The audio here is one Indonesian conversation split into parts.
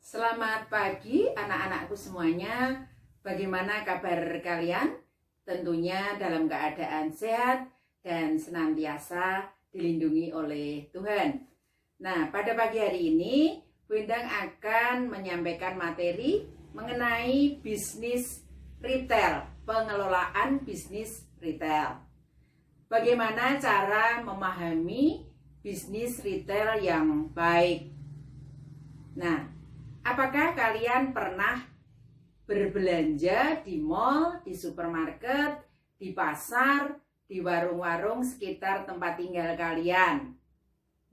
Selamat pagi anak-anakku semuanya. Bagaimana kabar kalian? Tentunya dalam keadaan sehat dan senantiasa dilindungi oleh Tuhan. Nah, pada pagi hari ini Bu Endang akan menyampaikan materi mengenai bisnis retail, pengelolaan bisnis retail. Bagaimana cara memahami bisnis retail yang baik? Nah, apakah kalian pernah berbelanja di mall, di supermarket, di pasar, di warung-warung sekitar tempat tinggal kalian?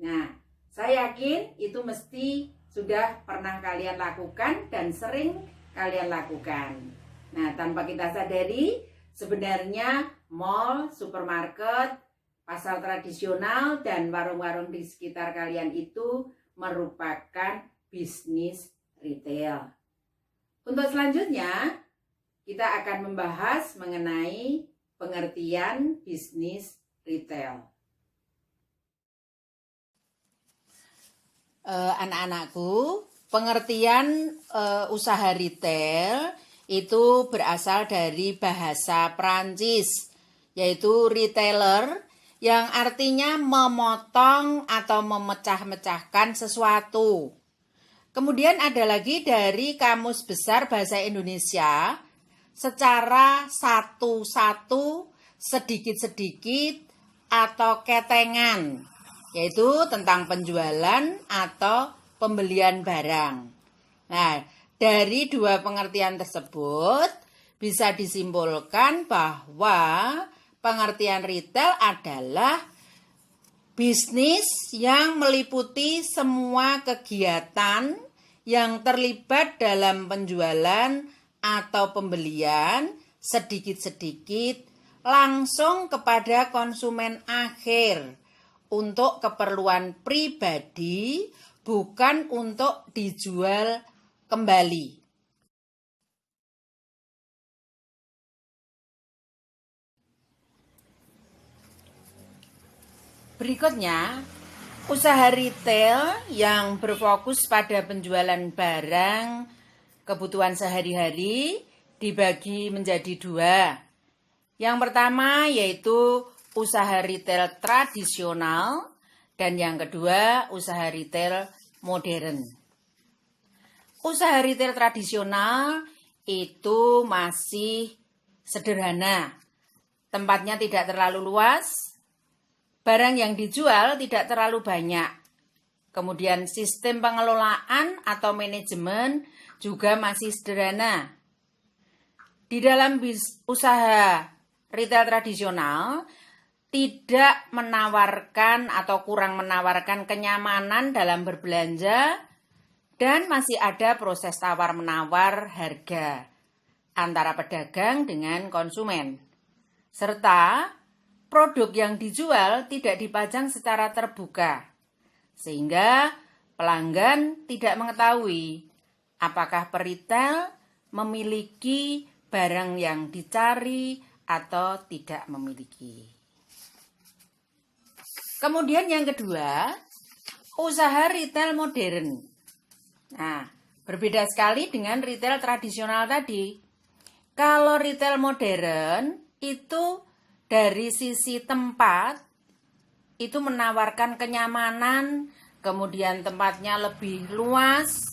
Nah, saya yakin itu mesti sudah pernah kalian lakukan dan sering kalian lakukan. Nah, tanpa kita sadari, sebenarnya mall, supermarket, pasar tradisional, dan warung-warung di sekitar kalian itu merupakan bisnis retail. Untuk selanjutnya, kita akan membahas mengenai pengertian bisnis retail. Anak-anakku, pengertian usaha retail itu berasal dari bahasa Prancis, yaitu retailer, yang artinya memotong atau memecah-mecahkan sesuatu. Kemudian ada lagi dari Kamus Besar Bahasa Indonesia, secara satu-satu, sedikit-sedikit, atau ketengan, yaitu tentang penjualan atau pembelian barang. Nah, dari dua pengertian tersebut bisa disimpulkan bahwa pengertian retail adalah bisnis yang meliputi semua kegiatan yang terlibat dalam penjualan atau pembelian sedikit-sedikit langsung kepada konsumen akhir untuk keperluan pribadi, bukan untuk dijual kembali. Berikutnya, usaha retail yang berfokus pada penjualan barang kebutuhan sehari-hari dibagi menjadi dua. Yang pertama yaitu usaha retail tradisional dan yang kedua usaha retail modern. Usaha retail tradisional itu masih sederhana, tempatnya tidak terlalu luas, barang yang dijual tidak terlalu banyak. Kemudian sistem pengelolaan atau manajemen juga masih sederhana. Di dalam usaha retail tradisional tidak menawarkan atau kurang menawarkan kenyamanan dalam berbelanja dan masih ada proses tawar-menawar harga antara pedagang dengan konsumen. Serta produk yang dijual tidak dipajang secara terbuka, sehingga pelanggan tidak mengetahui apakah peritel memiliki barang yang dicari atau tidak memiliki. Kemudian yang kedua, usaha retail modern. Nah, berbeda sekali dengan retail tradisional tadi. Kalau retail modern itu dari sisi tempat, itu menawarkan kenyamanan, kemudian tempatnya lebih luas,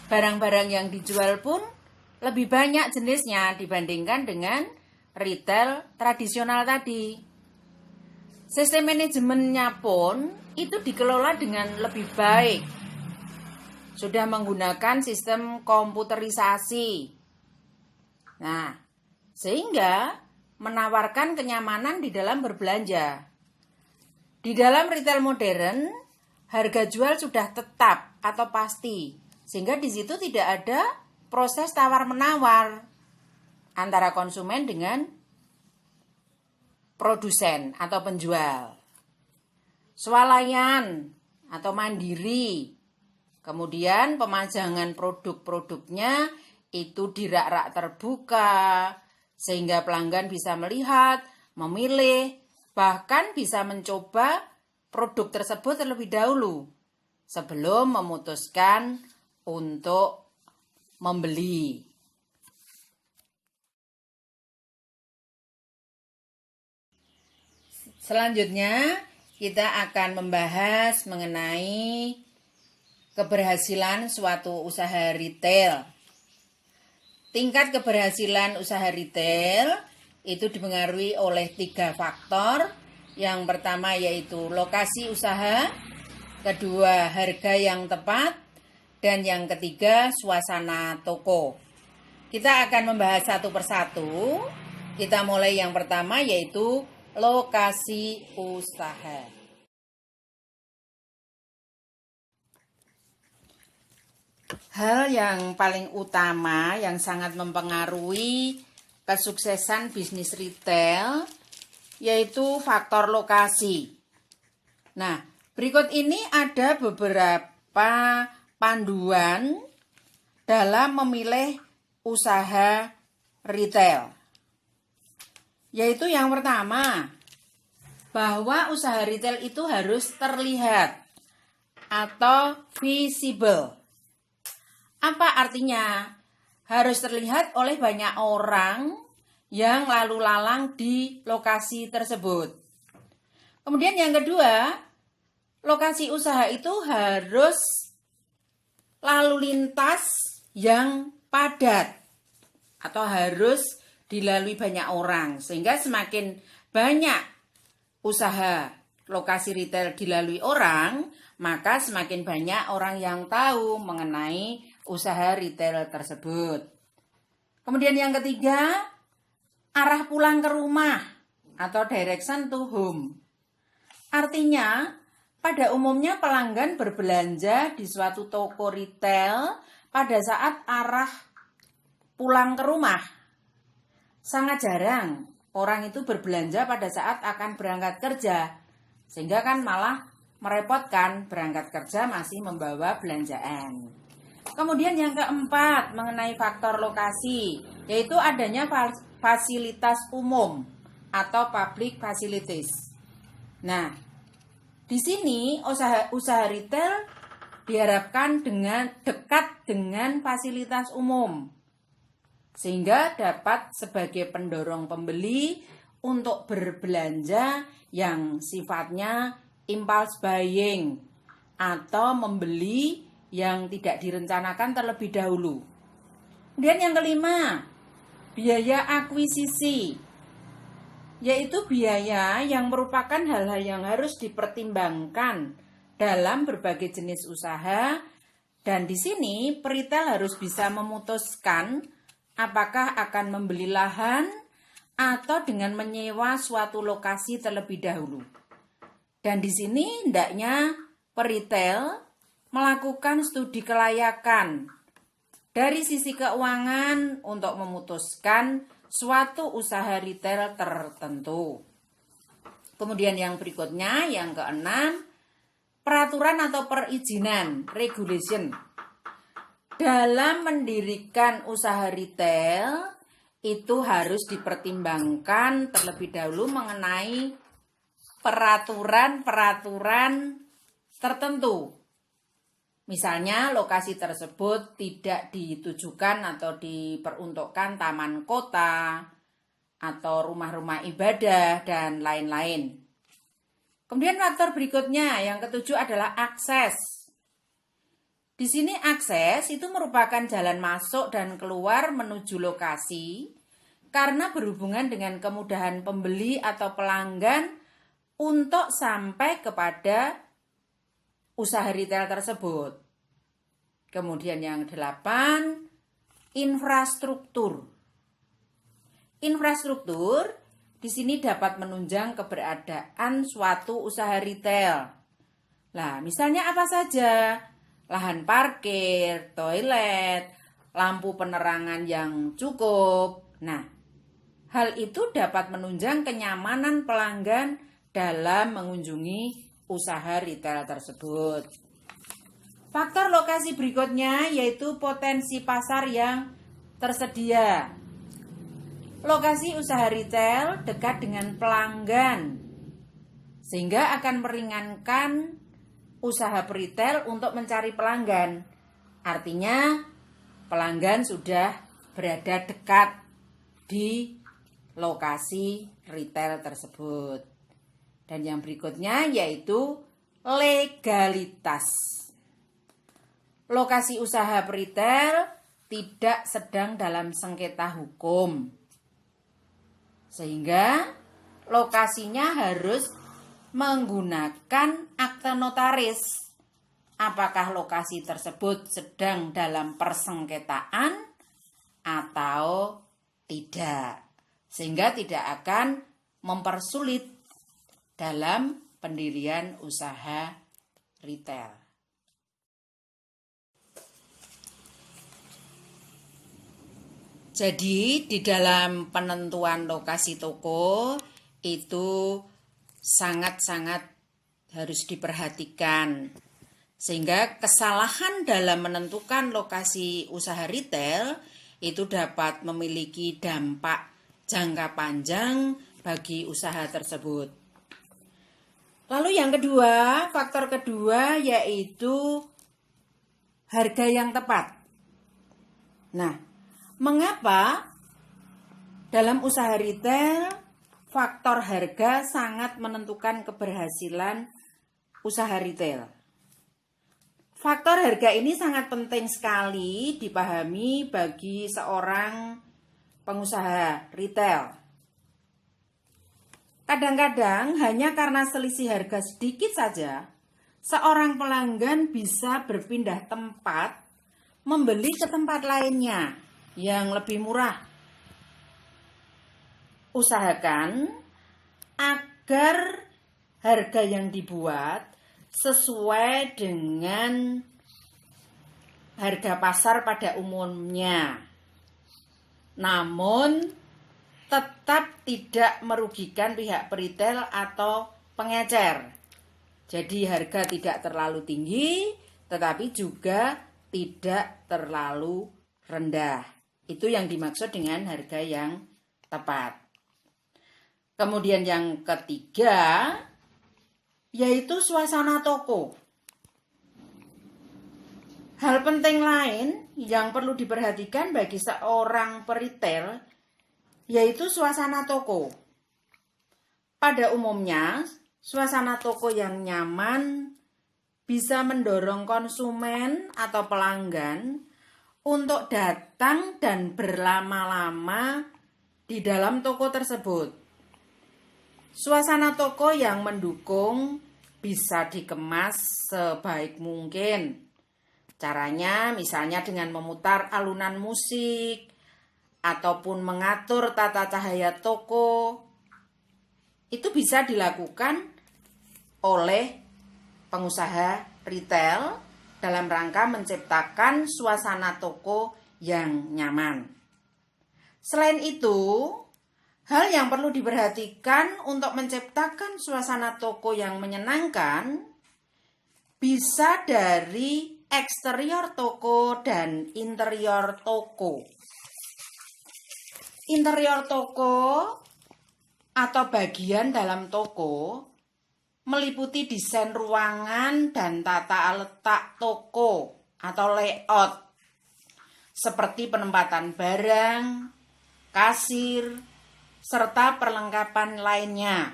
barang-barang yang dijual pun lebih banyak jenisnya dibandingkan dengan retail tradisional tadi. Sistem manajemennya pun itu dikelola dengan lebih baik. Sudah menggunakan sistem komputerisasi. Nah, sehingga menawarkan kenyamanan di dalam berbelanja. Di dalam retail modern, harga jual sudah tetap atau pasti, sehingga di situ tidak ada proses tawar-menawar antara konsumen dengan produsen atau penjual. Swalayan atau mandiri, kemudian pemajangan produk-produknya itu di rak-rak terbuka, sehingga pelanggan bisa melihat, memilih, bahkan bisa mencoba produk tersebut terlebih dahulu sebelum memutuskan untuk membeli. Selanjutnya, kita akan membahas mengenai keberhasilan suatu usaha retail. Tingkat keberhasilan usaha retail itu dipengaruhi oleh 3 faktor. Yang pertama yaitu lokasi usaha, kedua harga yang tepat, dan yang ketiga suasana toko. Kita akan membahas satu persatu. Kita mulai yang pertama yaitu lokasi usaha. Hal yang paling utama yang sangat mempengaruhi kesuksesan bisnis retail yaitu faktor lokasi. Nah, berikut ini ada beberapa panduan dalam memilih usaha retail. Yaitu yang pertama, bahwa usaha retail itu harus terlihat atau visible. Apa artinya? Harus terlihat oleh banyak orang yang lalu lalang di lokasi tersebut. Kemudian yang kedua, lokasi usaha itu harus lalu lintas yang padat atau harus dilalui banyak orang, sehingga semakin banyak usaha lokasi retail dilalui orang, maka semakin banyak orang yang tahu mengenai usaha retail tersebut. Kemudian yang ketiga, arah pulang ke rumah atau direction to home. Artinya, pada umumnya pelanggan berbelanja di suatu toko retail pada saat arah pulang ke rumah. Sangat jarang orang itu berbelanja pada saat akan berangkat kerja, sehingga kan malah merepotkan, berangkat kerja masih membawa belanjaan. Kemudian yang keempat mengenai faktor lokasi, yaitu adanya fasilitas umum atau public facilities. Nah, di sini usaha retail diharapkan dekat dengan fasilitas umum, sehingga dapat sebagai pendorong pembeli untuk berbelanja yang sifatnya impulse buying atau membeli yang tidak direncanakan terlebih dahulu. Kemudian yang kelima, biaya akuisisi, yaitu biaya yang merupakan hal-hal yang harus dipertimbangkan dalam berbagai jenis usaha, dan di sini peritel harus bisa memutuskan apakah akan membeli lahan atau dengan menyewa suatu lokasi terlebih dahulu. Dan di sini hendaknya peritel melakukan studi kelayakan dari sisi keuangan untuk memutuskan suatu usaha retail tertentu. Kemudian yang berikutnya, yang keenam, peraturan atau perizinan, regulation. Dalam mendirikan usaha retail, itu harus dipertimbangkan terlebih dahulu mengenai peraturan-peraturan tertentu. Misalnya lokasi tersebut tidak ditujukan atau diperuntukkan taman kota atau rumah-rumah ibadah dan lain-lain. Kemudian faktor berikutnya yang ketujuh adalah akses. Di sini akses itu merupakan jalan masuk dan keluar menuju lokasi karena berhubungan dengan kemudahan pembeli atau pelanggan untuk sampai kepada usaha retail tersebut. Kemudian yang 8, infrastruktur. Infrastruktur di sini dapat menunjang keberadaan suatu usaha retail. Nah, misalnya apa saja? Lahan parkir, toilet, lampu penerangan yang cukup. Nah, hal itu dapat menunjang kenyamanan pelanggan dalam mengunjungi usaha retail tersebut. Faktor lokasi berikutnya yaitu potensi pasar yang tersedia. Lokasi usaha retail dekat dengan pelanggan, sehingga akan meringankan usaha retail untuk mencari pelanggan. Artinya pelanggan sudah berada dekat di lokasi retail tersebut. Dan yang berikutnya yaitu legalitas. Lokasi usaha retail tidak sedang dalam sengketa hukum. Sehingga lokasinya harus menggunakan akte notaris. Apakah lokasi tersebut sedang dalam persengketaan atau tidak. Sehingga tidak akan mempersulit dalam pendirian usaha retail. Jadi di dalam penentuan lokasi toko itu sangat-sangat harus diperhatikan. Sehingga kesalahan dalam menentukan lokasi usaha retail itu dapat memiliki dampak jangka panjang bagi usaha tersebut. Lalu yang kedua, faktor kedua yaitu harga yang tepat. Nah, mengapa dalam usaha retail faktor harga sangat menentukan keberhasilan usaha retail? Faktor harga ini sangat penting sekali dipahami bagi seorang pengusaha retail. Kadang-kadang hanya karena selisih harga sedikit saja, seorang pelanggan bisa berpindah tempat membeli ke tempat lainnya yang lebih murah. Usahakan agar harga yang dibuat sesuai dengan harga pasar pada umumnya. Namun tetap tidak merugikan pihak retail atau pengecer. Jadi harga tidak terlalu tinggi, tetapi juga tidak terlalu rendah. Itu yang dimaksud dengan harga yang tepat. Kemudian yang ketiga, yaitu suasana toko. Hal penting lain yang perlu diperhatikan bagi seorang peritel yaitu suasana toko. Pada umumnya, suasana toko yang nyaman bisa mendorong konsumen atau pelanggan untuk datang dan berlama-lama di dalam toko tersebut. Suasana toko yang mendukung bisa dikemas sebaik mungkin. Caranya misalnya dengan memutar alunan musik ataupun mengatur tata cahaya toko. Itu bisa dilakukan oleh pengusaha retail dalam rangka menciptakan suasana toko yang nyaman. Selain itu, hal yang perlu diperhatikan untuk menciptakan suasana toko yang menyenangkan bisa dari eksterior toko dan interior toko. Interior toko atau bagian dalam toko meliputi desain ruangan dan tata letak toko atau layout, seperti penempatan barang, kasir, serta perlengkapan lainnya.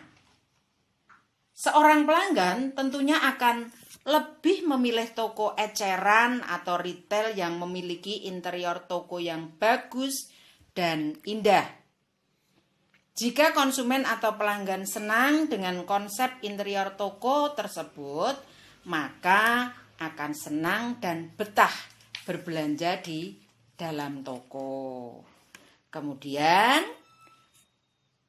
Seorang pelanggan tentunya akan lebih memilih toko eceran atau retail yang memiliki interior toko yang bagus dan indah. Jika konsumen atau pelanggan senang dengan konsep interior toko tersebut, maka akan senang dan betah berbelanja di dalam toko. Kemudian,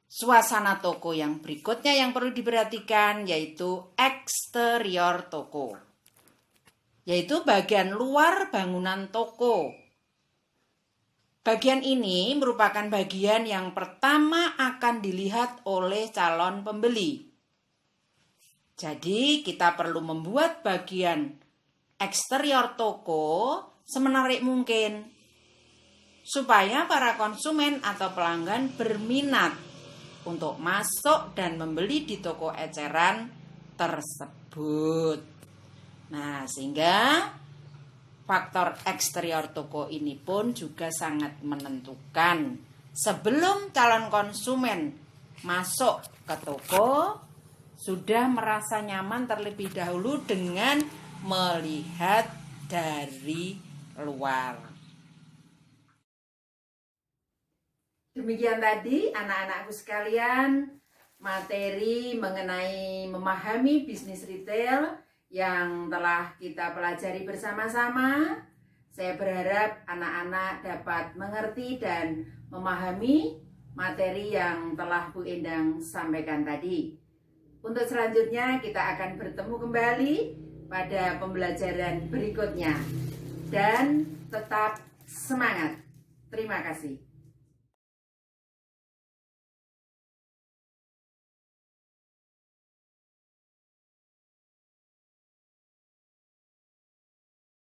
suasana toko yang berikutnya yang perlu diperhatikan yaitu eksterior toko, yaitu bagian luar bangunan toko. Bagian ini merupakan bagian yang pertama akan dilihat oleh calon pembeli. Jadi kita perlu membuat bagian eksterior toko semenarik mungkin supaya para konsumen atau pelanggan berminat untuk masuk dan membeli di toko eceran tersebut. Nah, sehingga faktor eksterior toko ini pun juga sangat menentukan. Sebelum calon konsumen masuk ke toko, sudah merasa nyaman terlebih dahulu dengan melihat dari luar. Demikian tadi anak-anakku sekalian, materi mengenai memahami bisnis retail yang telah kita pelajari bersama-sama. Saya berharap anak-anak dapat mengerti dan memahami materi yang telah Bu Endang sampaikan tadi. Untuk selanjutnya kita akan bertemu kembali pada pembelajaran berikutnya. Dan tetap semangat. Terima kasih.